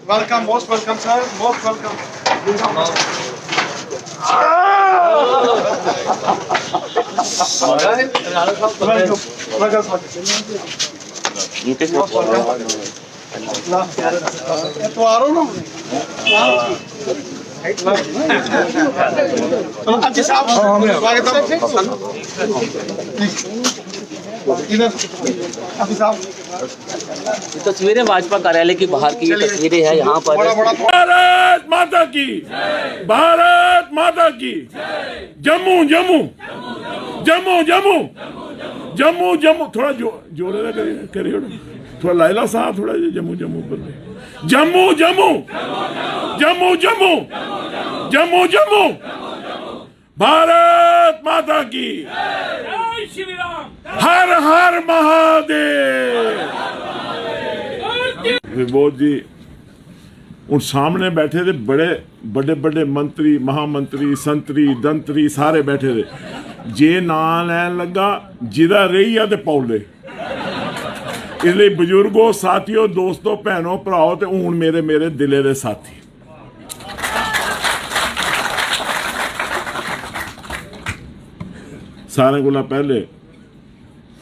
Welcome, most welcome, sir. Most welcome. तस्वीरें भाजपा कार्यालय की बाहर की ये तस्वीरें हैं यहाँ पर। भारत माता की, भारत माता की। जम्मू जम्मू जम्मू जम्मू जम्मू जम्मू थोड़ा जोरे ना करिए थोड़ा लाइला सा थोड़ा जम्मू जम्मू पर जम्मू जम्मू जम्मू जम्मू जम्मू जम्मू भारत माता की। हर हर महादेव। विभोद जी ਹੁਣ ਸਾਹਮਣੇ ਬੈਠੇ ਤੇ ਬੜੇ ਵੱਡੇ ਵੱਡੇ ਮੰਤਰੀ ਮਹਾਮੰਤਰੀ ਸੰਤਰੀ ਦੰਤਰੀ ਸਾਰੇ ਬੈਠੇ ਦੇ ਜੇ ਨਾਂ ਲੈਣ ਲੱਗਾ ਜਿਹਦਾ ਰਹੀ ਆ ਤੇ ਪੌਲੇ ਇਸ ਲਈ ਬਜ਼ੁਰਗੋ ਸਾਥੀਓ ਦੋਸਤੋ ਭੈਣੋ ਭਰਾਓ ਤੇ ਹੁਣ ਮੇਰੇ ਦਿਲੇ ਦੇ ਸਾਥੀ ਸਾਰਿਆਂ ਕੋਲੋਂ ਪਹਿਲੇ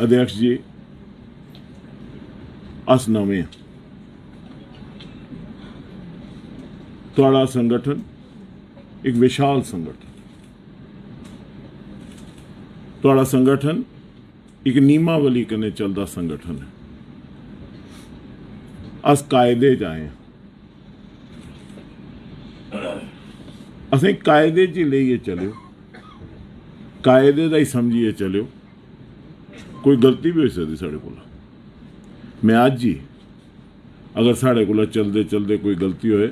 ਅਧਿਕਸ਼ ਜੀ ਅਸ ਨਵੇਂ ਤੁਹਾਡਾ ਸੰਗਠਨ ਇੱਕ ਵਿਸ਼ਾਲ ਸੰਗਠਨ ਤੁਹਾਡਾ ਸੰਗਠਨ ਇੱਕ ਨੀਮਾਵਲੀ ਕਨੇ ਚੱਲਦਾ ਸੰਗਠਨ ਹੈ ਅਸ ਕਾਇਦੇ 'ਚ ਆਏ ਅਸੀਂ ਕਾਇਦੇ 'ਚ ਲਈਏ ਚੱਲਿਓ ਕਾਇਦੇ ਦਾ ਹੀ ਸਮਝੀਏ ਚੱਲਿਓ ਕੋਈ ਗਲਤੀ ਵੀ ਹੋ ਸਕਦੀ ਸਾਡੇ ਕੋਲ ਮੈਂ ਅੱਜ ਹੀ ਅਗਰ ਸਾਡੇ ਕੋਲ ਚਲਦੇ ਚਲਦੇ ਕੋਈ ਗਲਤੀ ਹੋਏ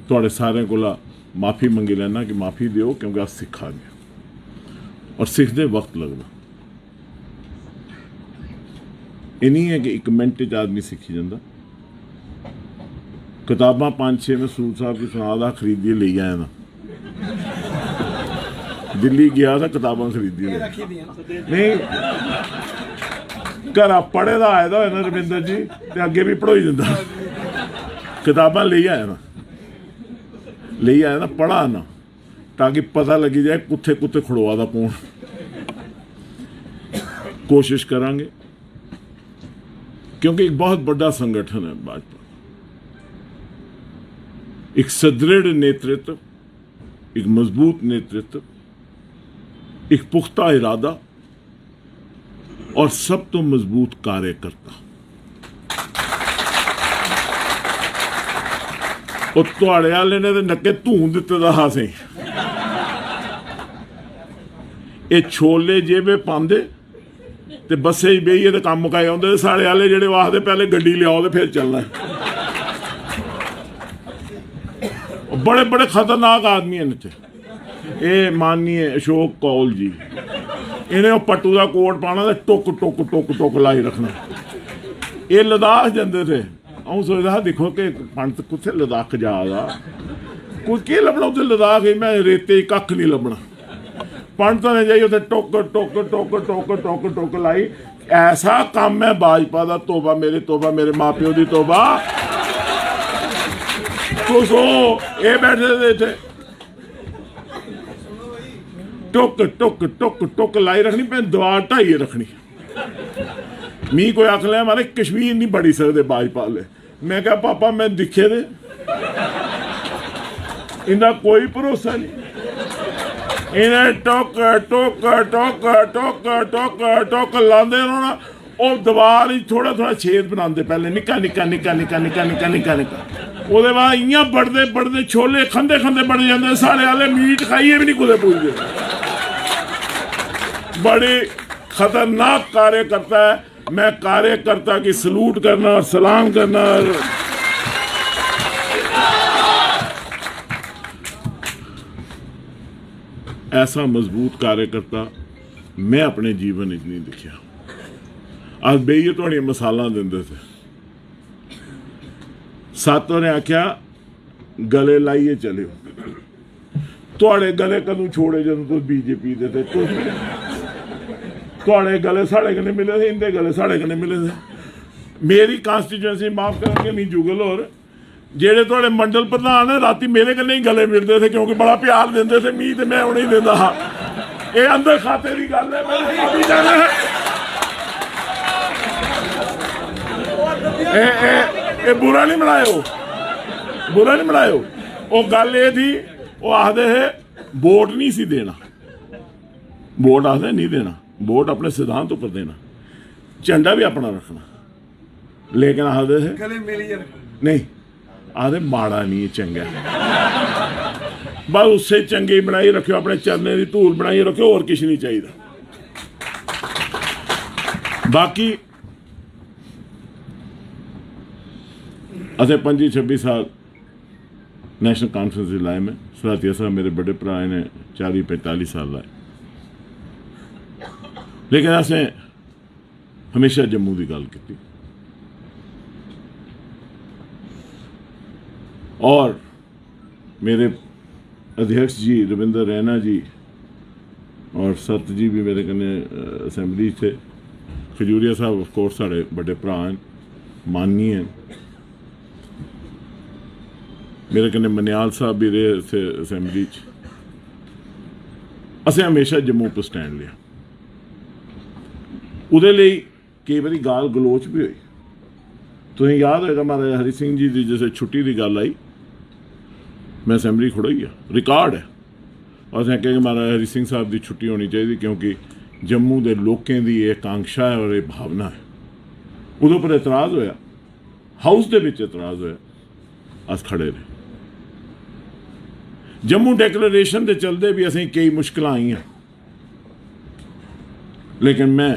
ਤੁਹਾਡੇ ਸਾਰਿਆਂ ਕੋਲ ਮਾਫੀ ਮੰਗੀ ਲੈਣਾ ਕਿ ਮਾਫੀ ਦਿਓ ਕਿਉਂਕਿ ਅਸੀਂ ਸਿੱਖਾਂਗੇ ਔਰ ਸਿੱਖਦੇ ਵਕਤ ਲੱਗਦਾ ਇਹ ਨਹੀਂ ਹੈ ਕਿ ਇੱਕ ਮਿੰਟ 'ਚ ਆਦਮੀ ਸਿੱਖੀ ਜਾਂਦਾ ਕਿਤਾਬਾਂ 5-6 ਮੈਂ ਸੂਦ ਸਾਹਿਬ ਦੀ ਸੁਣਾ ਦਾ ਖਰੀਦੀ ਲਈ ਆਇਆ ਨਾ ਦਿੱਲੀ ਗਿਆ ਤਾਂ ਕਿਤਾਬਾਂ ਖਰੀਦੀ ਨਹੀਂ ਘਰ ਪੜ੍ਹੇ ਦਾ ਆਇਆ ਦਾ ਹੋਇਆ ਨਾ ਰਵਿੰਦਰ ਜੀ ਤੇ ਅੱਗੇ ਵੀ ਪੜ੍ਹਾਈ ਦਿੰਦਾ ਕਿਤਾਬਾਂ ਲਈ ਆਇਆ ਨਾ पढ़ा ना ताकि पता लगी जाए कुत्थे कुत्थे खड़ोआ दा कौन कोशिश करांगे क्योंकि एक बहुत बड़ा संगठन है भाजपा एक सुदृढ़ नेतृत्व एक मजबूत नेतृत्व एक पुख्ता इरादा और सब तो मजबूत कार्यकर्ता ਉਹ ਤੁਹਾਡੇ ਵਾਲੇ ਨੇ ਤੇ ਨੱਕੇ ਧੂੰ ਦਿੱਤੇ ਦਾ ਹਾਸੇ ਇਹ ਛੋਲੇ ਜੇਬੇ ਪਾਉਂਦੇ ਤੇ ਬੱਸੇ ਹੀ ਬਈਏ ਤੇ ਕੰਮ ਮੁਕਾਏ ਆਉਂਦੇ ਸਾਲੇ ਵਾਲੇ ਜਿਹੜੇ ਵਾਸਤੇ ਪਹਿਲੇ ਗੱਡੀ ਲਿਆਓ ਤੇ ਫਿਰ ਚੱਲਣਾ ਬੜੇ ਬੜੇ ਖਤਰਨਾਕ ਆਦਮੀ ਹਨ ਇੱਥੇ ਇਹ ਮਾਨਨੀਏ ਅਸ਼ੋਕ ਕੌਲ ਜੀ ਇਹਨੇ ਉਹ ਪੱਟੂ ਦਾ ਕੋਟ ਪਾਉਣਾ ਤੇ ਟੁੱਕ ਟੁੱਕ ਟੁੱਕ ਟੁੱਕ ਲਾਈ ਰੱਖਣਾ ਇਹ ਲਦਾਖ ਜਾਂਦੇ थे ਆਉਂ ਸੋਚਦਾ ਦੇਖੋ ਕਿ ਪੰਡਤ ਕਿੱਥੇ ਲਦਾਖ ਜਾਦਾ ਕੋਈ ਕੀ ਲੱਭਣਾ ਉੱਥੇ ਲਦਾਖ ਹੀ ਮੈਂ ਰੇਤੇ ਕੱਖ ਨਹੀਂ ਲੱਭਣਾ ਪੰਡਤਾਂ ਨੇ ਜਾਈ ਉੱਥੇ ਟੁੱਕ ਟੁੱਕ ਟੁੱਕ ਟੁੱਕ ਟੁੱਕ ਟੁੱਕ ਲਾਈ ਐਸਾ ਕੰਮ ਹੈ ਭਾਜਪਾ ਦਾ ਤੋਬਾ ਮੇਰੇ ਮਾਪਿਓ ਦੀ ਤੋਬਾ ਸੋ ਇਹ ਬੈਠੇ ਦੇ ਇੱਥੇ ਟੁੱਕ ਟੁੱਕ ਟੁੱਕ ਟੁੱਕ ਲਾਈ ਰੱਖਣੀ ਪੈ ਦੀਵਾਰ ਢਾਈ ਰੱਖਣੀ मी कोई आख लिया हमारे कश्मीर नहीं बढ़ी सकते भाजपा वाले मैं क्या पापा मैं दिखे दे इनका कोई भरोसा नहीं इन्हें टोक टोक टोक टोक टोक टोक लाते रहोना वो दीवार ही थोड़ा थोड़ा छेद बनाते पहले निक्का निक्का निक्का निक्का निक्का निक्का निक्का निक्का वो बाद इं बढ़ते छोले खंदे बढ़ जाते साले वाले मीट खाइए भी नहीं कुछ पूछते बड़े खतरनाक कार्यकर्ता है मैं कार्यकर्ता की सलूट करना और सलाम करना ऐसा मजबूत कार्यकर्ता मैं अपने जीवन में नहीं देखा आज बेइए थोड़ी मसाला देंदे थे सातों ने आख्या गले लाइए चलियो थोड़े गले कदू छोड़े जब तुम बीजेपी दे थे थोड़े गले साढ़े कने मिले थे इंदे गले साढ़े कने मिले थे मेरी कॉन्स्टिट्यूएंसी माफ करेंगे मी जुगल और ਜਿਹੜੇ ਤੁਹਾਡੇ ਮੰਡਲ ਪ੍ਰਧਾਨ ਹੈ ਰਾਤੀ ਮੇਰੇ ਕन्ने ही गले मिलते थे क्योंकि बड़ा प्यार देंदे थे मी ते मैं उन्हें देंदा हाँ ये अंदर खाते की गल है मैंने माफी जाना है ए बुरा नहीं बनायो वो गल ये थी वो आखदे है वोट नहीं सी देना वोट आखदे नहीं देना वोट अपने सिद्धांत उपर देना झंडा भी अपना रखना लेकिन आखदे है नहीं आदे माड़ा नहीं चंगा बस उससे चंगे ही बनाई रखियो अपने चरने की धूल बनाई रखियो और कुछ नहीं चाहिए बाकी असें 25-26 साल नेशनल कॉन्फ्रेंस लाए में सरातिया साहब मेरे बड़े भरा ने 40-45 साल लाए लेकिन असें हमेशा जम्मू की गल की और मेरे अध्यक्ष जी रविंदर रैना जी और सत जी भी मेरे कन्ने असैम्बली थे खजूरिया साहब ऑफ कोर्स साढ़े बड़े भरा हैं मानी हैं मेरे कन्ने मनियाल साहब भी रहे थे असैम्बली असें हमेशा जम्मू पर स्टैंड लिया उहदे लई कई बारी गाल गलोच भी हुई तुसें याद होएगा महाराजा हरि सिंह जी की जिस छुट्टी की गल आई मैं असैम्बली खड़ोई है रिकॉर्ड है और असें कहा कि महाराजा हरि सिंह साहब की छुट्टी होनी चाहिए क्योंकि जम्मू के लोगों की ये आकांक्षा है और ये भावना है उदों पर एतराज़ होया हाउस के एतराज़ होया अस खड़े रहे जम्मू डिक्लेरेशन के चलते भी असें कई मुश्किल आई हैं लेकिन मैं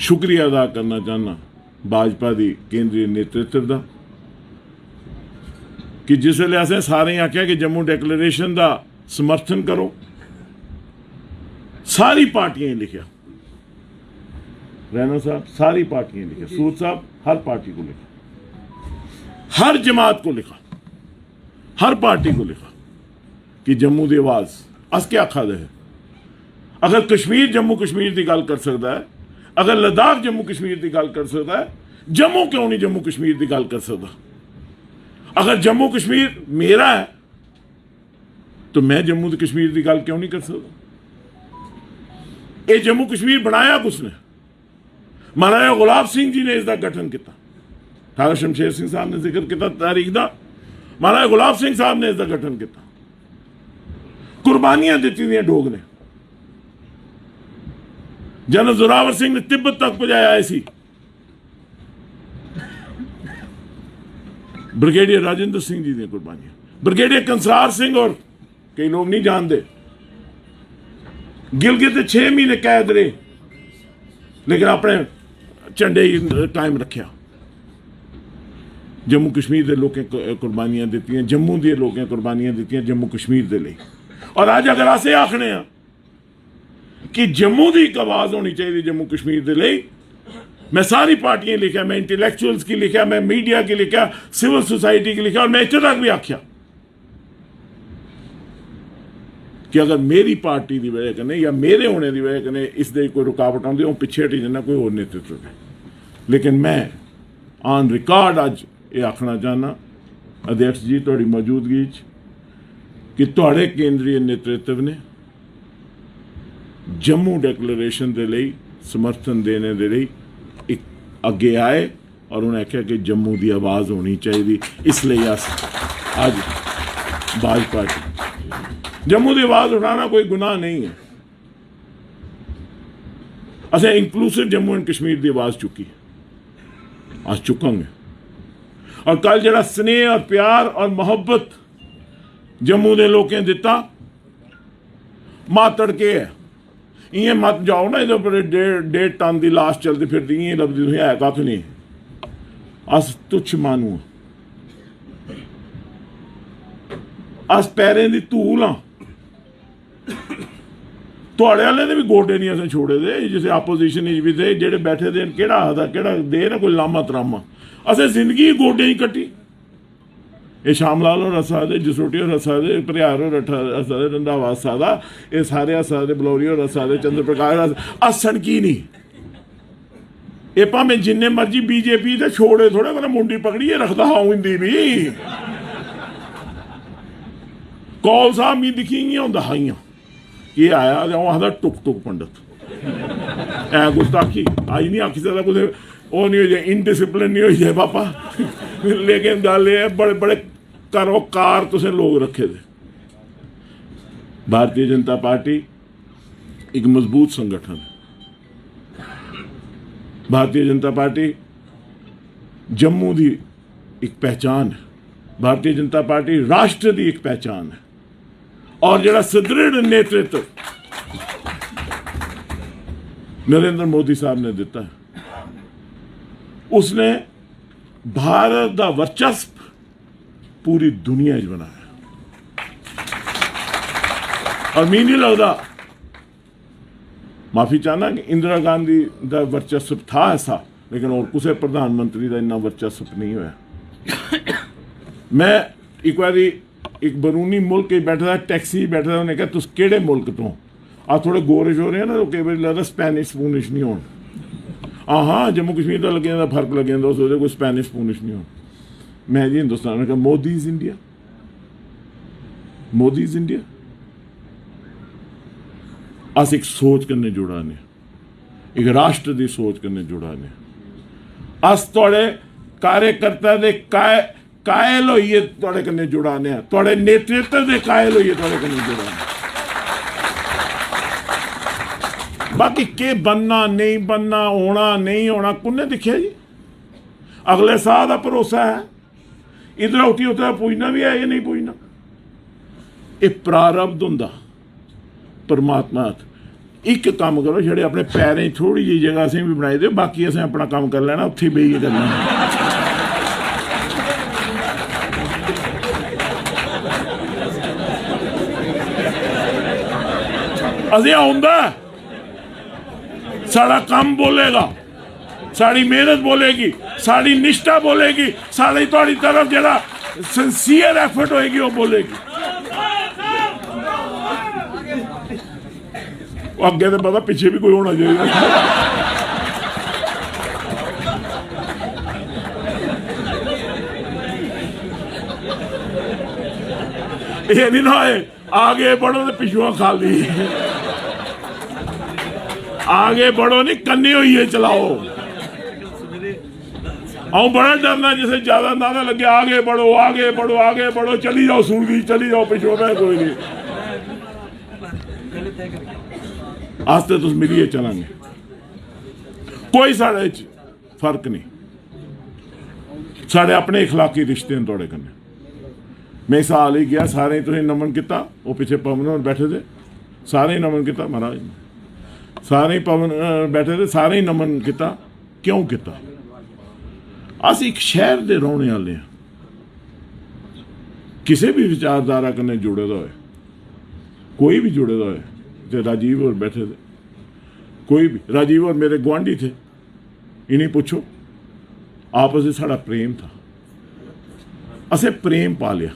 शुक्रिया अदा करना चाहना भाजपा की केंद्रीय नेतृत्व का कि जिसले असें सारे आख्या कि जम्मू डिक्लेरेशन का समर्थन करो सारी पार्टियां लिखा रैना साहब सारी पार्टियां लिखा सूद साहब हर पार्टी को लिखा हर जमात को लिखा हर पार्टी को लिखा कि जम्मू की आवाज़ अस क्या आखा दे अगर कश्मीर जम्मू कश्मीर की गल कर सकता है अगर लद्दाख जम्मू कश्मीर की गल कर सकता है जम्मू क्यों नहीं जम्मू कश्मीर की गल कर सकता अगर जम्मू कश्मीर मेरा है तो मैं जम्मू कश्मीर की गल क्यों नहीं कर सकता ये जम्मू कश्मीर बनाया किसने महाराजा गुलाब सिंह जी ने इसका गठन किया ठाकुर शमशेर सिंह साहब ने जिक्र किया तारीख का महाराजा गुलाब सिंह साहब ने इसका गठन किया कुर्बानियां दी दी डोग ने जनरल जोरावर सिंह ने तिब्बत तक पहुंचाया ऐसी ब्रिगेडियर राजेंद्र सिंह जी ने कुर्बानियां ब्रिगेडियर कंसार सिंह और कई लोग नहीं जानते गिलगित 6 महीने कैद रहे लेकिन अपने झंडे कायम रखा जम्मू कश्मीर के लोगों कुर्बानियां दी जम्मू के लोगों कुर्बानियां दी जम्मू कश्मीर के लिए और अज अगर असें आखने कि जम्मू की एक आवाज़ होनी चाहिए जम्मू कश्मीर के लिए मैं सारी पार्टियां लिखा मैं इंटैलेक्चुअल्स की लिखा मैं मीडिया की लिखा सिविल सोसाइटी की लिखा और मैं इतने तक भी आख्या कि अगर मेरी पार्टी की वजह कन्नै या मेरे होने की वजह कन्नै इस दे कोई रुकावट आती है पिछे हटी जाना कोई और नेतृत्व है लेकिन मैं ऑन रिकॉर्ड अज ये आखना चाहना अध्यक्ष जी तुहाडी मौजूदगी कि तुहाडे केंद्रीय नेतृत्व ने जम्मू डिक्लेरेशन के लिए समर्थन देने के लिए एक अगे आए और उन्हें आख्या कि जम्मू की आवाज़ होनी चाहिए इसलिए अस अज भाजपा जम्मू की आवाज़ उठाना कोई गुनाह नहीं है असें इंक्लूसिव जम्मू एंड कश्मीर की आवाज़ चुकी अस चुकांगे और कल जरा स्नेह और प्यार और मोहब्बत जम्मू के लोगों दिता मातड़ के है इं मत जाओ ना ये पर 1.5 टन की लाश चलती फिरती इं लभदी तुम है कख नहीं अस तुच्छ मानू अस पैरें की धूल हाँ थोड़े वाले ने भी गोडे नहीं असें छोड़े दे जिसे आपोजिशन भी थे जेडे बैठे दे केड़ा आखदा केड़ा दे ना कोई लामा तरामा असें जिंदगी गोडे ही कट्टी ये शामलाल होर हस्सा दे जसरोटी होर हस्सा दे भरियार होर हस्सा दे रंधावा हस्सा दा ये सारे हस्सा दे बलौरी होर हस्सा दे चंद्र प्रकाश हस्सन की नहीं ये भावें जिन्ने मर्जी बीजेपी ते छोड़े थोड़े को मुंडी पकड़िए रखता हाँ हिंदी भी कौल साहब मी दिखी होंदा हाइया ये आया जाओ आखदा टुक टुक पंडित ऐ गुस्ताखी आई नहीं आखी सकता कुछ वो नहीं हो जाए इनडिसिप्लिन नहीं हो जाए पापा लेकिन गल ये बड़े बड़े कारोकार तुसें लोग रखे थे। भारतीय जनता पार्टी एक मजबूत संगठन है। भारतीय जनता पार्टी जम्मू की एक पहचान है। भारतीय जनता पार्टी राष्ट्र की एक पहचान है और जरा सुदृढ़ नेतृत्व नरेंद्र मोदी साहब ने दिता है उसने भारत का वर्चस्व पूरी दुनिया च बनाया और मैं नहीं लगता माफी चाहना कि इंदिरा गांधी का वर्चस्व था ऐसा लेकिन और किसी प्रधानमंत्री का इन्ना वर्चस्व नहीं होया। मैं एक बार एक बरूनी मुल्क बैठा था टैक्सी बैठा था उन्हें कहा तुस केड़े मुल्क तो आ थोड़े गोरे शोरे ना तो कई बार लगता स्पैनिश स्पूनिश नहीं हो हाँ जम्मू कश्मीर का लगे फर्क लगे सोचते कोई स्पैनिश स्पूनिश नहीं हो। मैं जी हिंदुस्तान में कहा Modi is India Modi is India अस एक सोच कन्नै जुड़ा ने एक राष्ट्र की सोच कन्नै जुड़ा ने अस थोड़े कार्यकर्ता दे कायल होइए थोड़े कन्नै जुड़ाने थोड़े नेतृत्व दे कायल होइए थोड़े कन्नै जुड़ाने बाकी के बनना नहीं बनना होना नहीं होना कुन्ने दिखे जी अगले साल का भरोसा है इधर उठी उधर पूछना भी है या नहीं पूछना ये प्रारब्ध हुंदा परमात्मा एक काम करो छड़े अपने पैरें थोड़ी जी जगह असें भी बनाई दो बाकी असें अपना काम कर लेना उत्थे बेइए करना असें आउंदा साड़ा काम बोलेगा साड़ी मेहनत बोलेगी साड़ी निष्ठा बोलेगी साड़ी थोड़ी तरफ जरा सिंसियर एफर्ट होएगी वो बोलेगी अगे तो पता पीछे भी कोई होना चाहिए ये नहीं ना है आगे बढ़ो तो पिछुआ खाली आगे बढ़ो नहीं कन्नी हुई है चलाओ आओ बड़ा डरना जिसे ज्यादा नारा लगे आगे बढ़ो आगे बढ़ो आगे बढ़ो चली जाओ सूरगी चली जाओ पिछो में कोई नहीं आस्ते तुस मिलिए चलांगे कोई साढ़े फर्क नहीं साढ़े अपने इखलाकी रिश्ते हैं थोड़े कन्ने मैं इस हाल ही गया सारे तुसें नमन किया वो पीछे पवन होर बैठे थे सारे ही नमन किया महाराज सारे ही पवन बैठे थे सारे ही नमन किया क्यों किया अस एक शहर के रौने वाले हैं किसी भी विचारधारा कन्ने जुड़े दा होए कोई भी जुड़े दा होए तो राजीव और बैठे थे कोई भी राजीव और मेरे गुआंढी थे इन्हें पूछो आपस में साड़ा प्रेम था असें प्रेम पा लिया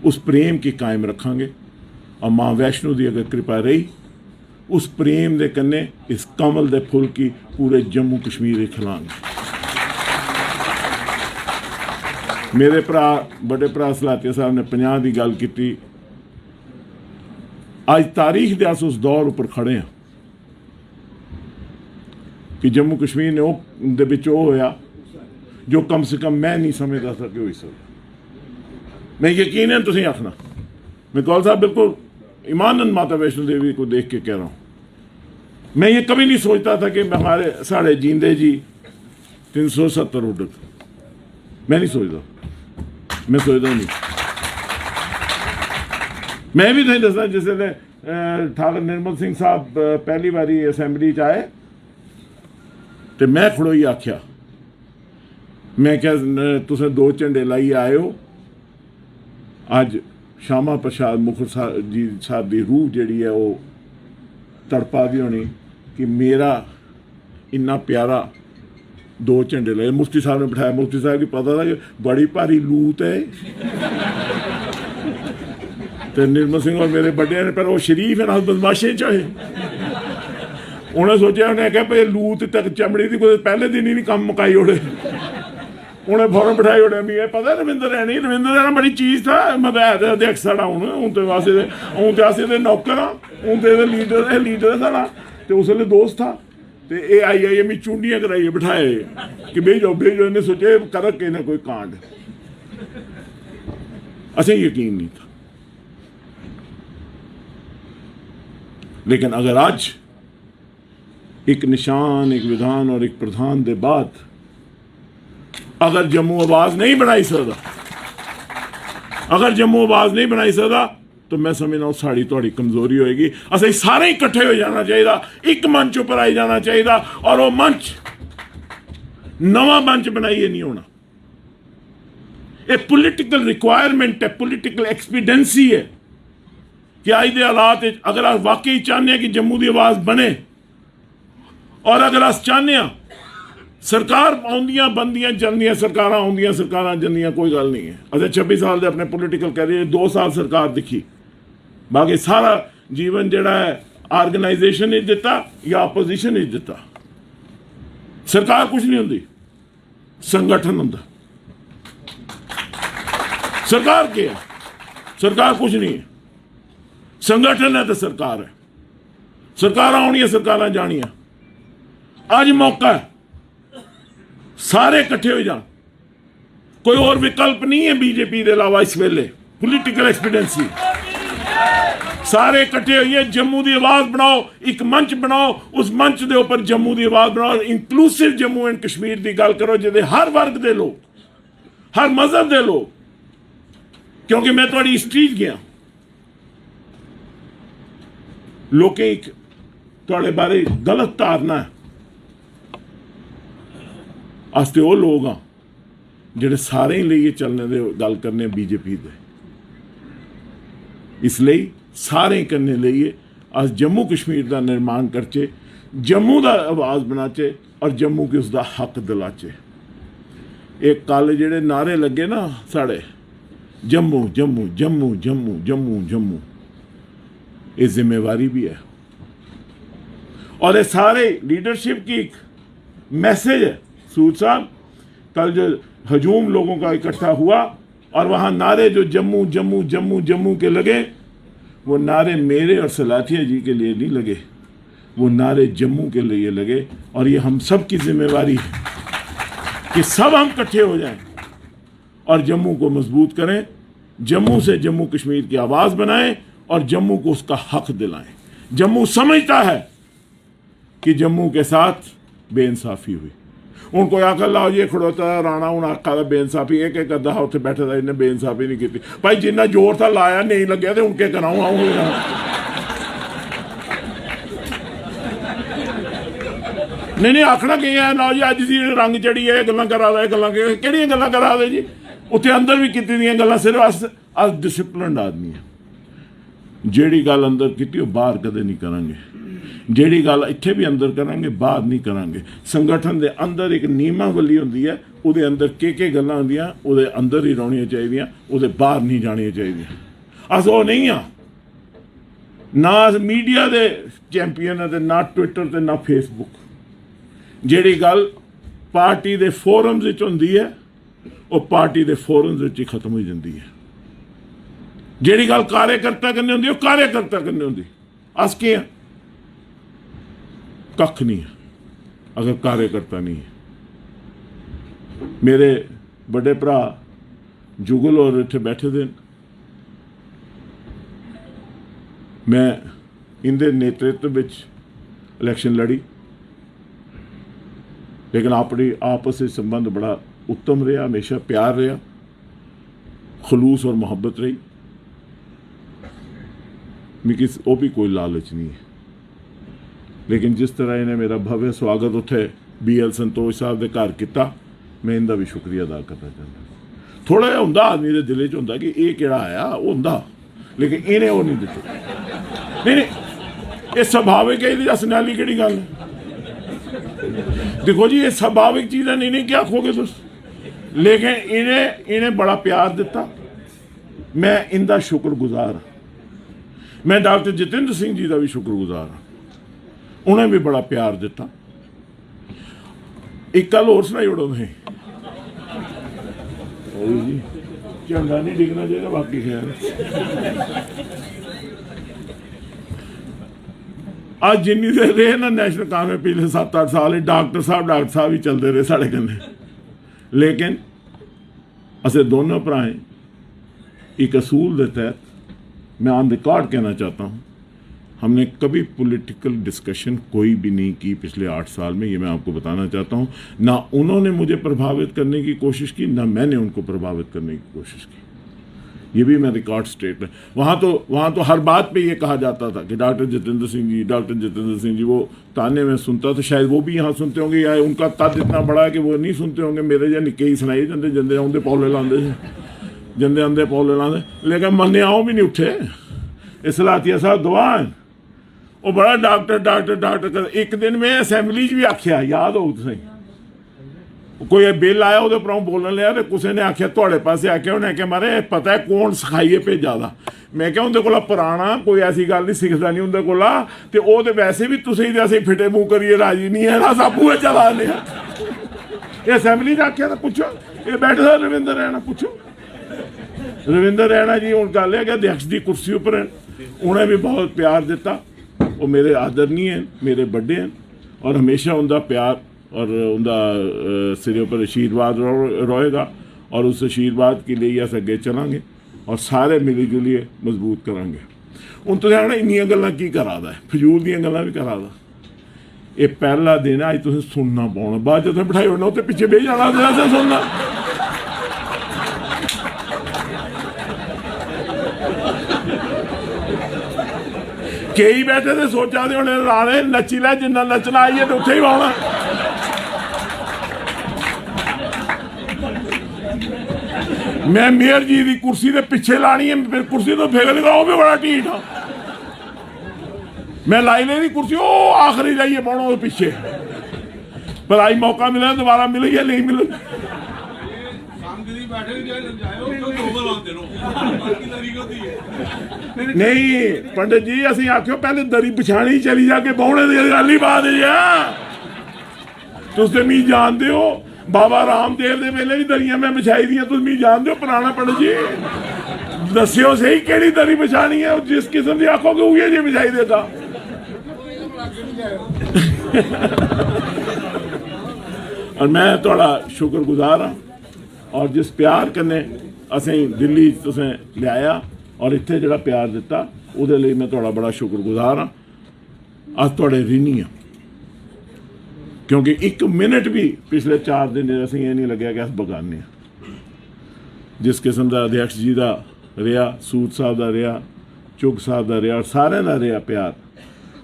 उस प्रेम की कायम रखांगे और माँ वैष्णो की अगर कृपा रही उस प्रेम दे कन्ने इस कमल दे फुल की पूरे जम्मू कश्मीर खिलांगे मेरे भरा बड़े भरा सलाहते साहब ने 50 की गल की आज तारीख दे अस उस दौर उपर खड़े हैं कि जम्मू कश्मीर ने दे विच वो होया जो कम से कम मैं नहीं समझता था कि हो सकता मैं यकीन है तुसीं आखना मैं कौल साहब बिल्कुल ईमानन माता वैष्णो देवी को देख के कह रहा हूँ मैं ये कभी नहीं सोचता था कि हमारे साढ़े जींदे जी 370 उड़क मैं नहीं सोचता मैं सोचता नहीं मैं भी नहीं दसना जिसले ठाकुर निर्मल सिंह साहब पहली बारी असैंबली च आए तो मैं खड़ोई आख्या मैं क्या तुसें 2 झंडे लाइए आए हो अज श्यामा प्रसाद मुखर्जी जी साहब की रूह जी है वो तड़पा दी होनी कि मेरा इन्ना प्यारा 2 झंडे लाए मुफ्ती साहब ने बिठाया मुफ्ती साहब की पता था कि बड़ी भारी लूत है तो निर्मल सिंह और मेरे बड़े ने पर वो शरीफ है ना बदमाशे चाहे उन्हें सोचा उन्हें कहा भाई लूत तक चमड़ी की कोई पहले दिन ही नहीं काम मुकाई ओड़े उन्हें फौरन बिठाई ओड़े मी पता रविंदर रैनी बड़ी चीज़ था मतलब है अध्यक्ष साढ़ा हूँ तो वास्ते नौकर हाँ हूँ तो लीडर है साढ़ा तो उस वे दोस्त था तो ये आई मैं चूंडियां कराइए बिठाए कि भेजो इन्हें सोचे कर के ना कोई कांड असें यकीन नहीं था। लेकिन अगर आज एक निशान एक विधान और एक प्रधान दे बाद अगर जम्मू आवाज नहीं बनाई सकता तो मैं समझना साड़ी थोड़ी कमजोरी होएगी। असें सारे इकट्ठे हो जाना चाहिए एक मंच उपर आई जाना चाहिए और वो मंच नवा मंच बनाइए नहीं होना ये पॉलिटिकल रिक्वायरमेंट है पॉलिटिकल एक्सपीडेंसी है कि आज के हालात अगर आप वाकई चाहते हैं कि जम्मू की आवाज बने और अगर आप चाहते हैं सरकार आउंदियां बनदियां चलदियां सरकार आउंदियां सरकार जंदियां कोई गल नहीं है। असें 26 साल के अपने पॉलिटिकल कैरियर 2 साल सरकार दिखी बाकी सारा जीवन जिहड़ा है ऑर्गेनाइजेशन ने दिता या अपोजिशन ने दिता। सरकार कुछ नहीं होंदी संगठन होंदा। सरकार क्या है? सरकार कुछ नहीं है संगठन है तो सरकार है। सरकार आउणियां सरकार जानियां अज मौका है सारे इकट्ठे हो जान कोई और विकल्प नहीं है बीजेपी के अलावा इस वेले पॉलिटिकल एक्सपीडेंसी सारे इकट्ठे होइए जम्मू की आवाज बनाओ एक मंच बनाओ उस मंच के ऊपर जम्मू की आवाज बनाओ इंक्लूसिव जम्मू एंड कश्मीर की गल करो जिहदे हर वर्ग के लोग हर मजहब के लोग क्योंकि मैं थोड़ी हिस्ट्री गया लोकें थोड़े बारे गलत धारणा है आस्ते वो लोग हाँ जिहड़े सारे लिए चलने दे गल करने बीजेपी दे इसलिए सारे करने लिए अस जम्मू कश्मीर का निर्माण करचे जम्मू का आवाज़ बनाचे और जम्मू की उसका हक दिलाचे। एक कल जिहड़े नारे लगे ना साढ़े जम्मू जम्मू जम्मू जम्मू जम्मू जम्मू ये जिम्मेवारी भी है और ये सारे लीडरशिप की एक मैसेज है। सूद साहब कल जो हजूम लोगों का इकट्ठा हुआ और वहाँ नारे जो जम्मू जम्मू जम्मू जम्मू के लगे वो नारे मेरे और सलाथिया जी के लिए नहीं लगे वो नारे जम्मू के लिए लगे और ये हम सब की जिम्मेवारी है कि सब हम इकट्ठे हो जाएं और जम्मू को मजबूत करें जम्मू से जम्मू कश्मीर की आवाज़ बनाएं और जम्मू को उसका हक दिलाएं। जम्मू समझता है कि जम्मू के साथ बेइंसाफ़ी हुई हूँ कोई आखिर लाओ जी खड़ोता राणा हूँ आखा बेइंसाफ़ी एक करता है उत्थे बैठे था इन्हें बेइंसाफ़ी नहीं की भाई जिन्ना जोर था लाया नहीं लग्या तो उनके कराऊँ आऊँ नहीं आखना कि है ना जी अज जी रंग चढ़ी है गल्लां करा दे गल्लां किहड़ियां गल्लां करा दे जी उत्थे अंदर भी कीती दियां गल्लां सिर्फ अस डिसिप्लिनड आदमी है ਜਿਹੜੀ ਗੱਲ अंदर की बाहर कदे नहीं करांगे ਜਿਹੜੀ ਗੱਲ ਇੱਥੇ भी अंदर करांगे बाहर नहीं करांगे। संगठन के अंदर एक नियमावली होंदी है ਉਹਦੇ अंदर के ਗੱਲਾਂ ਹੁੰਦੀਆਂ ਉਹਦੇ अंदर ही रहनियां चाहिए ਉਹਦੇ बाहर नहीं जानियां चाहिए। अस वो नहीं हाँ ना मीडिया के चैंपीयन है ना ट्विटर ते ना फेसबुक ਜਿਹੜੀ गल पार्टी के फोरम्स होंदी है वो पार्टी के फोरम्स ही खत्म हो जाती है। ਜਿਹੜੀ गल कार्यकर्ता करनी होंदी वो कार्यकर्ता करनी होंदी अस के कख नहीं है अगर कार्यकर्ता नहीं है। मेरे बड़े भरा जुगल और इत्थे बैठे दे मैं इनके नेतृत्व में इलैक्शन लड़ी लेकिन अपनी आपस में संबंध बड़ा उत्तम रहा हमेशा प्यार रहा खलूस और मुहब्बत रही मिकी वो भी कोई लालच नहीं है। लेकिन जिस तरह इन्हें मेरा भव्य स्वागत उत्थे BL संतोष साहब के घर किया मैं इनका भी शुक्रिया अदा करना चाहता। थोड़ा जिहा हुंदा आदमी के दिल च हुंदा कि ये किहड़ा आया वो हुंदा लेकिन इन्हें वो नहीं दिते नहीं ये स्वाभाविक है ये हसने वाली किहड़ी गल है। देखो जी ये स्वाभाविक चीज़ है नहीं क्या आखोगे तुस लेकिन इन्हें बड़ा प्यार दिता मैं इनका शुक्रगुजार हाँ। मैं डॉक्टर जितेंद्र सिंह जी का भी शुक्रगुजार हाँ उन्हें भी बड़ा प्यार दिता। एक गल होर सुनाई ओड़ो तुसीं जी, झंडा नहीं डिगना चाहिए बाकी खैर। आज जिन्नी देर रहे ना नेशनल कांग्रेस पिछले 7-8 साल डॉक्टर साहब ही चलते रहे साढ़े कन्ने, लेकिन असे दोनों भराएं एक असूल के तहत मैं ऑन रिकॉर्ड कहना चाहता हूँ, हमने कभी पॉलिटिकल डिस्कशन कोई भी नहीं की पिछले 8 साल में। ये मैं आपको बताना चाहता हूँ। ना उन्होंने मुझे प्रभावित करने की कोशिश की, ना मैंने उनको प्रभावित करने की कोशिश की। ये भी मैं रिकॉर्ड स्टेट में, वहाँ तो हर बात पे ये कहा जाता था कि डॉक्टर जितेंद्र सिंह जी, वो ताने में सुनता था, शायद वो भी यहाँ सुनते होंगे या उनका तद इतना बड़ा है कि वो नहीं सुनते होंगे। मेरे या निके ही सुनाई जंदे जंदे आंदे पौले लांदे जंदे आंदे पौले लांदे, लेकिन मन्ने आओ भी नहीं उठे। इस लातिया साहब दुआन वो बड़ा डॉक्टर कर। एक दिन में असैम्बली भी आख्या, याद हो तुसें, कोई बिल आया वो पर बोलन लिया तो किसी ने आख्या थोड़े पासे आख्या, उन्हें आख्या मारे पता है कौन सिखाइए भेजा दा। मैं क्या उनके कोला पुराना कोई ऐसी गल नहीं सिखता नहीं उनके कोला, ते वो तो वैसे भी तुसीं ते असीं फिटे मूँह करिए राजी नहीं है ना, आपू चला ने ये असैम्बली आख्या तो पुछो, ये बैठे था रविंदर रैना, पुछो रविंदर रैना जी हूँ गल है कि अध्यक्ष की कुर्सी उपर हैं, उन्हें भी बहुत प्यार दिता। वो मेरे आदरणीय हैं, मेरे बड़े हैं, और हमेशा उनका प्यार और उनका सिरे पर आशीर्वाद रहेगा, और उस आशीर्वाद के लिए अस अगे चलांगे और सारे मिली जुलिए मजबूत करांगे। हूँ तो कहना इन्नियां गल्लां की करा दा है, फजूल दियां गल्लां भी करा दा। ये पहला दिन है, अज तुसें सुनना पाना, बाद जो तुसें बिठाई होना उत्ते पिछे बेह जाना सुनना। कई बैठे तो सोचा दे होने राणे नची लै, जिन्ना नचना आई है तो उत्थे ही आना। मैं मेयर जी की कुर्सी के पिछे लानी है, फिर कुर्सी तो फेंक देगा, वो भी बड़ा ढीठ हाँ। मैं लाई लेनी कुर्सी, वो आखिरी जाइए पाना पिछे, पर आई मौका मिला दोबारा मिले या नहीं मिले। नहीं पंडित जी, असीं आख्यो पहले दरी बिछानी, चली जाके बौने दी गल ही बात है। तुस मी जानते हो बाबा रामदेव के वेले भी दरियां मैं बिछाई दी, तुम मी जानते हो पुराना पंडित जी, दस्यो सही केड़ी दरी बिछानी है, जिस किस्म की आखोगे उही जी बिछाई देगा। और मैं थोड़ा शुक्रगुजार हाँ, और जिस प्यार कन्ने असें दिल्ली तुसें लियाया और इत्थे जिहड़ा प्यार दिता, उहदे लई मैं थोड़ा बड़ा शुक्रगुजार हाँ। अस थोड़े ऋणी हाँ, क्योंकि एक मिनट भी पिछले 4 दिन असें ये नहीं लग्या कि अस बगाने हाँ। जिस किस्म का अध्यक्ष जी का रहा, सूद साहब का रहा, चुग साहब का रहा, और सारे का रहा प्यार,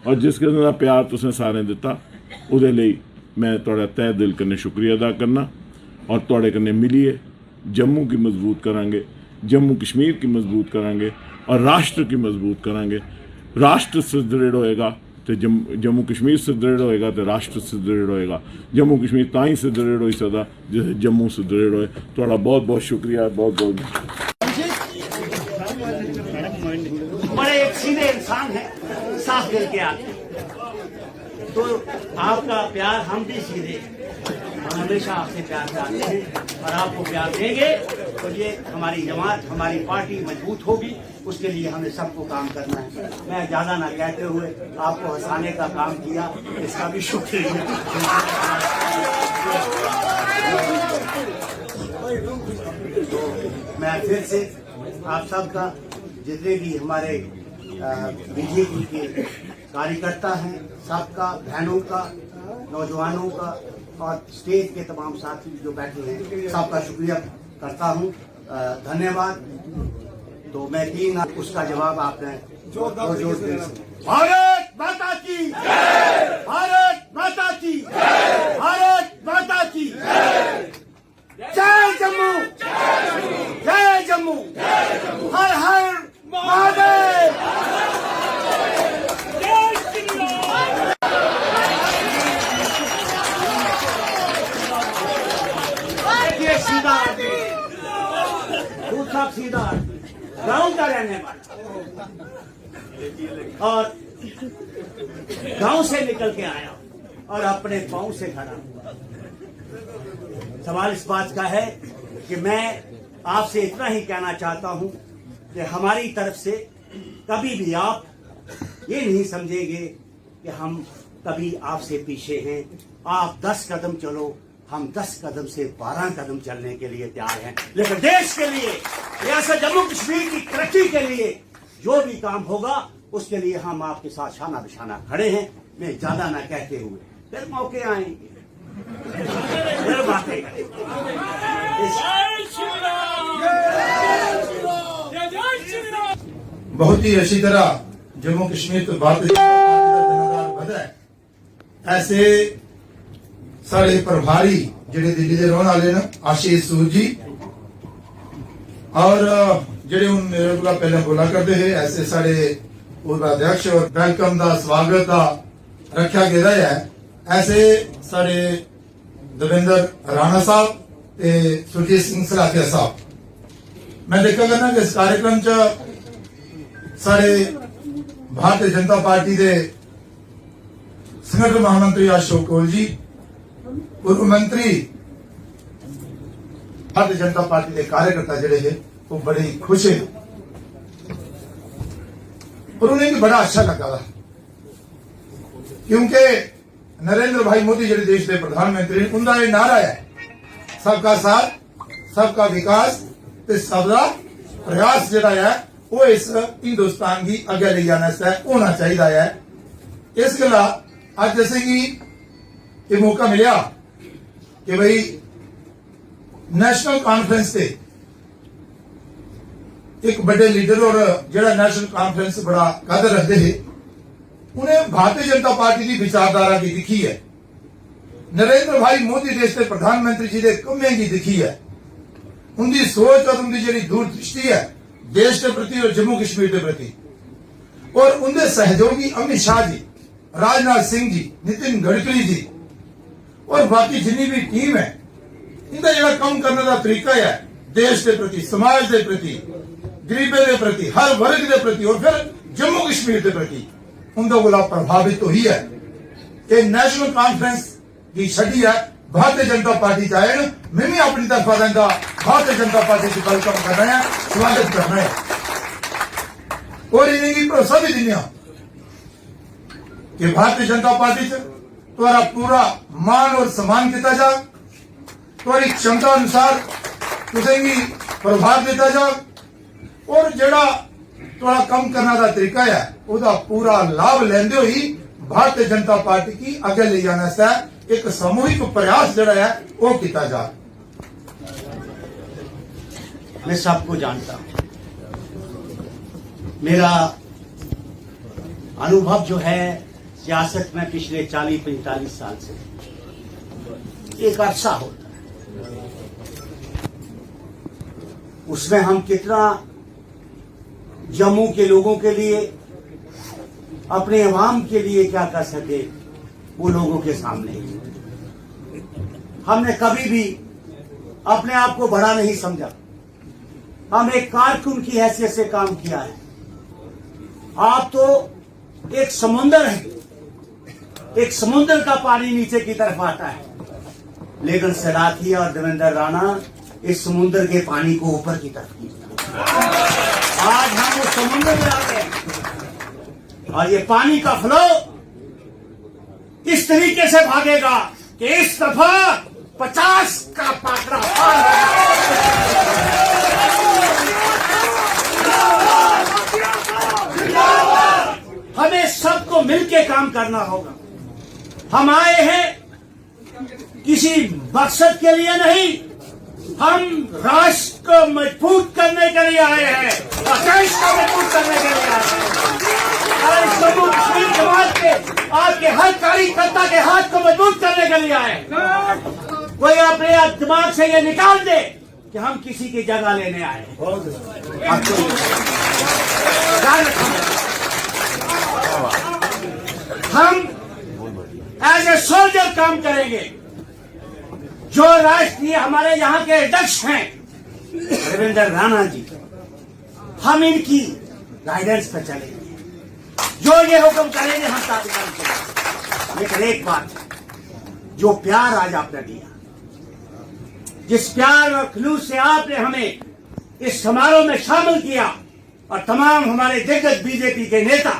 और जिस किस्म का प्यार तुसें सारे दिता, उहदे लई मैं थोड़ा तय दिल कन्ने शुक्रिया अदा करना। और थोड़े कन्ने मिलिए जम्मू की मजबूत करांगे, जम्मू कश्मीर की मजबूत करांगे, और राष्ट्र की मजबूत करांगे। राष्ट्र सुदृढ़ होएगा तो जम्मू कश्मीर सुदृढ़ होएगा, तो राष्ट्र सुदृढ़ होएगा। जम्मू कश्मीर ताई सुदृढ़ हो सकता जैसे जम्मू सुदृढ़ होए। थोड़ा बहुत बहुत शुक्रिया, बहुत बहुत। बड़े एक सीधे इंसान है, साफ दिल के आते, तो आपका प्यार हम भी सीधे, हम हमेशा आपसे प्यार चाहते हैं और आपको प्यार देंगे तो ये हमारी जमात, हमारी पार्टी मजबूत होगी। उसके लिए हमें सबको काम करना है। मैं ज़्यादा ना कहते हुए आपको हंसाने का काम किया, इसका भी शुक्रिया। तो मैं फिर से आप सबका, जितने भी हमारे बीजेपी के कार्यकर्ता हैं, सबका, बहनों का, नौजवानों का और स्टेज के तमाम साथी जो बैठे हैं, सबका शुक्रिया करता हूँ। धन्यवाद। तो मैं 3 उसका जवाब आपने जोर जोर से। भारत माता की जय, भारत माता की जय, भारत माता की जय, जम्मू जय, जम्मू हर हर महादेव। सीधा दूसरा सीधा गांव का रहने वाला, और गांव से निकल के आया और अपने पांव से खड़ा हुआ। सवाल इस बात का है कि मैं आपसे इतना ही कहना चाहता हूं कि हमारी तरफ से कभी भी आप ये नहीं समझेंगे कि हम कभी आपसे पीछे हैं। आप 10 कदम चलो, हम 10 कदम से 12 कदम चलने के लिए तैयार हैं। लेकिन देश के लिए, रियासत जम्मू कश्मीर की तरक्की के लिए जो भी काम होगा उसके लिए हम आपके साथ शाना बिशाना खड़े हैं। मैं ज्यादा ना कहते हुए फिर मौके आएंगे, फिर बातें बहुत ही अच्छी तरह जम्मू कश्मीर तो भारतीय जनता पार्टी का जनाधार बधा है। ऐसे साढ़े प्रभारी जेडे दिल्ली के रहने वाले ने आशीष सूद जी और जेडे हूं मेरे को पहले बोला करते हैं, ऐसे साढ़े पूर्वाध्यक्ष और वेलकम का स्वागत का रखा गया है। ऐसे साढ़े दविंदर राणा साहब ते सुरजीत सिंह सलाथिया साहब, मैं देखा करना कि इस कार्यक्रम च साढ़े भारतीय जनता पार्टी के संगठन महामंत्री अशोक कौल जी, पूर्व मंत्री, भारतीय जनता पार्टी के कार्यकर्ता जड़े है वो बड़े खुश है और उन्हें भी बड़ा अच्छा लगा था, क्योंकि नरेंद्र भाई मोदी जड़े देश के प्रधानमंत्री उनका ये नारा है सबका साथ, सबका विकास ते सबका प्रयास जड़ा है वो इस हिंदुस्तान की अगे ले जाने से होना चाहिए है। इस गला आज जैसे कि ये मौका मिला कि भाई नेशनल कॉन्फ्रेंस से एक बड़े लीडर और जड़ा नेशनल कॉन्फ्रेंस बड़ा कदर रखते हैं, उन्हें भारतीय जनता पार्टी की विचारधारा की दिखी है। नरेंद्र भाई मोदी देश के प्रधानमंत्री जी के कमें की दिखी है। उनकी सोच और उनकी जी दूरदृष्टि है देश के प्रति और जम्मू कश्मीर के प्रति, और उनके सहयोगी अमित शाह जी, राजनाथ सिंह जी, नितिन गडकरी जी और बाकी जितनी भी टीम है, इनका जो काम करने का तरीका है देश के प्रति, समाज के प्रति, गरीबों के प्रति, हर वर्ग के प्रति और फिर जम्मू कश्मीर के प्रति उनका गुला प्रभावित तो ही है कि नेशनल कॉन्फ्रेंस की छठी है भारतीय जनता पार्टी चाहे। मैं भी अपनी तरफ का भारतीय जनता पार्टी से वेलकम कर रहे हैं, स्वागत कर रहे हैं और इन्हें की भरोसा भी दिया कि भारतीय जनता पार्टी से तुम्हारा पूरा मान और सम्मान किया जा, तुम्हारी क्षमता अनुसार तुझे प्रभाव दिता जा और जड़ा थोड़ा कम करने का तरीका है उसका पूरा लाभ लेंदे हुई भारतीय जनता पार्टी की आगे ले जाने से एक सामूहिक प्रयास जड़ा है वो किया जा। मैं सबको जानता हूं, मेरा अनुभव जो है सियासत में पिछले 40-45 साल से एक अरसा होता है, उसमें हम कितना जम्मू के लोगों के लिए, अपने अवाम के लिए क्या कर सके वो लोगों के सामने। हमने कभी भी अपने आप को बड़ा नहीं समझा, हम एक कारकुन की हैसियत से काम किया है। आप तो एक समुंदर है, एक समुंदर का पानी नीचे की तरफ आता है, लेकिन सलाथिया और देवेंद्र राणा इस समुंदर के पानी को ऊपर की तरफ खींचता। आज हम उस समुंदर में आ गए और ये पानी का फ्लो इस तरीके से भागेगा कि इस दफा 50 का पाकड़ा पार होगा। हमें सबको मिलकर काम करना होगा। हम आए हैं किसी मकसद के लिए नहीं, हम राष्ट्र को मजबूत करने के लिए आए हैं और देश को मजबूत करने के लिए आए हैं। और इस जम्मू कश्मीर जमात के आपके हर कार्यकर्ता के हाथ को मजबूत करने के लिए आए। कोई अपने दिमाग से ये निकाल दे कि हम किसी की जगह लेने आए। हम एज ए सोल्जर काम करेंगे। जो राष्ट्रीय हमारे यहाँ के अध्यक्ष हैं देवेंद्र राणा जी, हम इनकी गाइडेंस पर चलेंगे। जो ये हुक्म करेंगे हम ताबेदारी करेंगे। लेकिन एक बात, जो प्यार आज आपने दिया, जिस प्यार और खलूस से आपने हमें इस समारोह में शामिल किया, और तमाम हमारे दिग्गज बीजेपी के नेता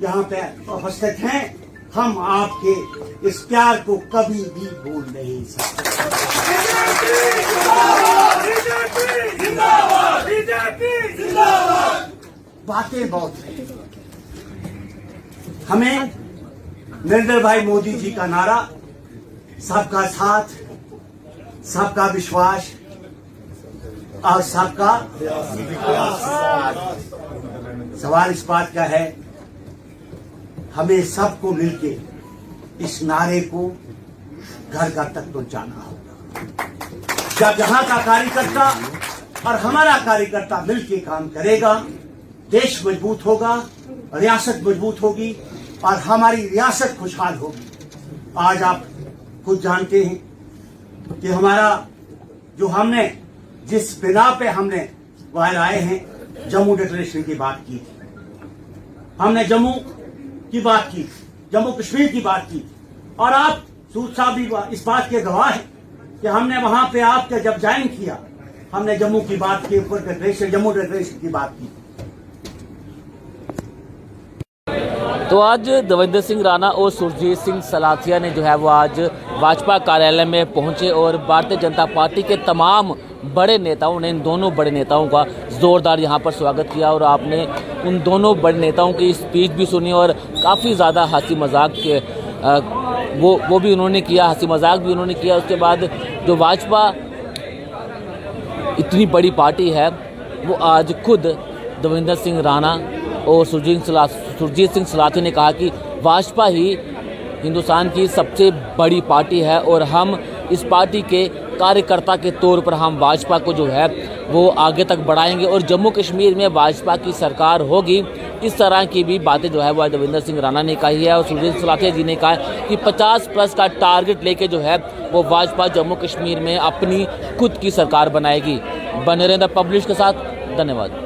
यहाँ पे उपस्थित हैं, हम आपके इस प्यार को कभी भी भूल नहीं सकते। बातें बहुत हैं। हमें नरेंद्र भाई मोदी जी का नारा, सबका साथ, सबका विश्वास और सबका सवाल इस बात का है, हमें सबको मिलके इस नारे को घर घर तक पहुंचाना होगा। जब यहाँ का कार्यकर्ता और हमारा कार्यकर्ता मिलके काम करेगा, देश मजबूत होगा, रियासत मजबूत होगी और हमारी रियासत खुशहाल होगी। आज आप खुद जानते हैं कि हमारा जो हमने जिस बिना पे हमने बाहर आए हैं, जम्मू डिक्लेरेशन की बात की थी, हमने जम्मू की बात की, जम्मू कश्मीर की बात की, और आप सूद साहब भी इस बात के गवाह हैं कि हमने वहां पे आपके जब ज्वाइन किया, हमने जम्मू की बात के ऊपर डिक्लेरेशन, जम्मू डिक्लेरेशन की बात की। तो आज देवेंद्र सिंह राणा और सुरजीत सिंह सलाथिया ने जो है वो आज भाजपा कार्यालय में पहुंचे और भारतीय जनता पार्टी के तमाम बड़े नेताओं ने, इन दोनों बड़े नेताओं का ज़ोरदार यहां पर स्वागत किया। और आपने उन दोनों बड़े नेताओं की स्पीच भी सुनी और काफ़ी ज़्यादा हंसी मजाक के वो भी उन्होंने किया, हंसी मजाक भी उन्होंने किया। उसके बाद जो भाजपा इतनी बड़ी पार्टी है, वो आज खुद देवेंद्र सिंह राणा और सुरजीत सिंह सलाथिया ने कहा कि भाजपा ही हिंदुस्तान की सबसे बड़ी पार्टी है और हम इस पार्टी के कार्यकर्ता के तौर पर हम भाजपा को जो है वो आगे तक बढ़ाएंगे और जम्मू कश्मीर में भाजपा की सरकार होगी। इस तरह की भी बातें जो है वो देवेंद्र सिंह राणा ने कही है और सुरजीत सलाथिया जी ने कहा कि 50+ का टारगेट लेके जो है वो भाजपा जम्मू कश्मीर में अपनी खुद की सरकार बनाएगी। बने रहें द पब्लिश के साथ। धन्यवाद।